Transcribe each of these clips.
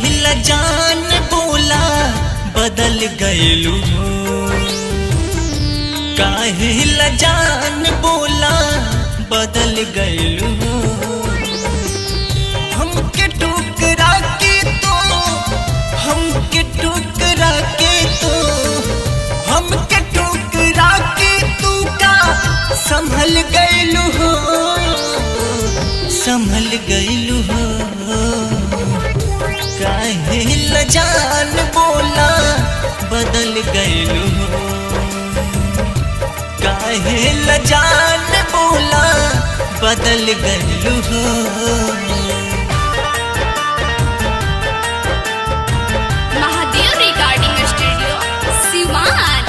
ल जान बोला बदल गइलू हो, काहे ल जान बोला बदल गइलू हो। हमके टुकरा के तो हमके टुकरा के तो हमके टुकरा के तू का संभल गइलू हो, संभल गइलू हो। काहे ल जान बोला बदल गइलू हो, काहे ल जान बोला बदल गइलू हो। Mahadev recording studio Siwan.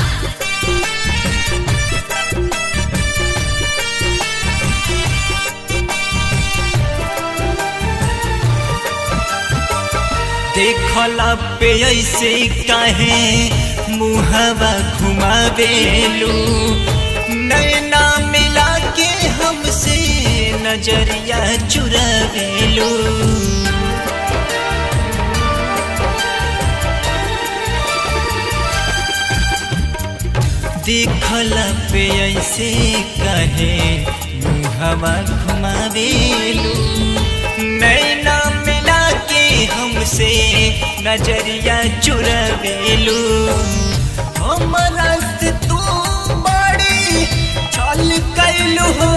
देखला पे ऐसे काहे मुहवा घुमावेलू, नैना मिला के हमसे नजरिया चुरावेलू। देखला पे ऐसे काहे मुहवा घुमावेलू, नैना मिला के हमसे नजरिया चुरावेलू। हमरा से तू बड़ी छल कैलू हो,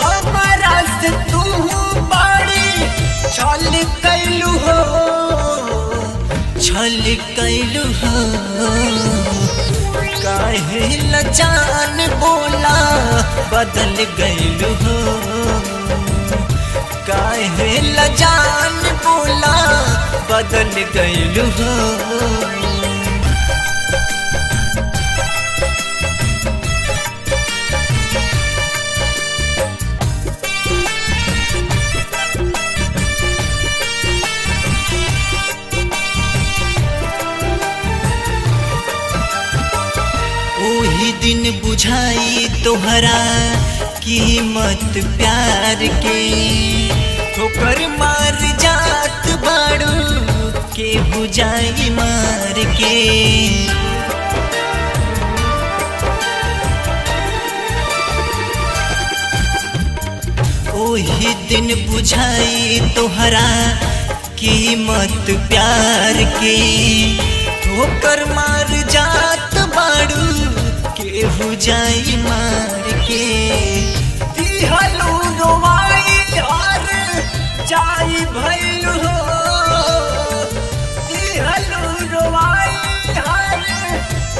हमरा से तू बड़ी छल कैलू हो, छल कैलू हो। काहे ल जान बोला बदल गइलू हो, काहे ल जान बोला बदल गइलू हो। ओही दिन बुझाई तोहरा कीमत प्यार के, ठोकर मार जात बाड़ू केहू जाई मार के। ओही दिन बुझाई तोहरा कीमत प्यार के, ठोकर मार जात बाड़ू केहू जाई मार के। दिहलू रोवाई और जाई भइलू हो, दिहलू रोवाई और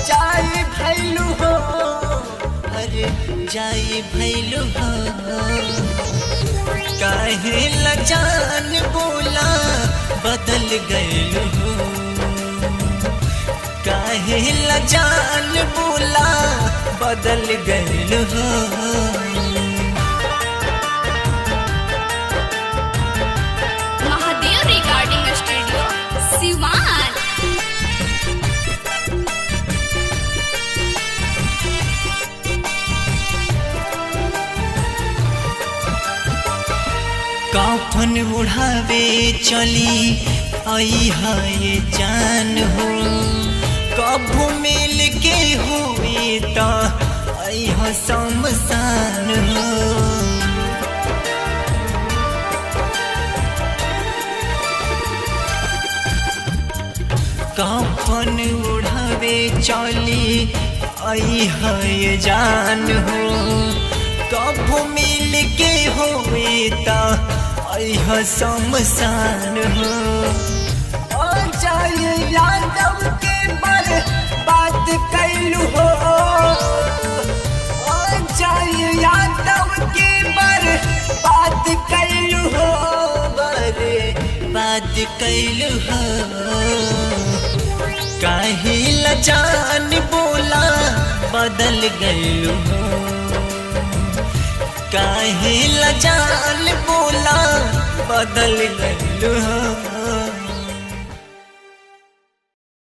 जाई भइलू हो, अरे जाई भइलू हो। काहे ल जान बोला बदल गइलू हो, काहे ल जान बोला बदल गइलू हो। Mahadev recording studio Siwan. काफन उड़ावे चली आई है ये जान हो, कभू मिल के हुई तो आई है शमशान हो। काफन उड़ावे चली आई है ये जान हो, कभू मिल के हुई तो आई है शमशान हो। और जाए यादव के बर बात कैलू हो, और जाए यादव के बर बात कैलू हो, बरे बात कैलू हो। काहे ल जान बोला बदल गइलू हो, काहे ल जान बोला बदल गइलू हो।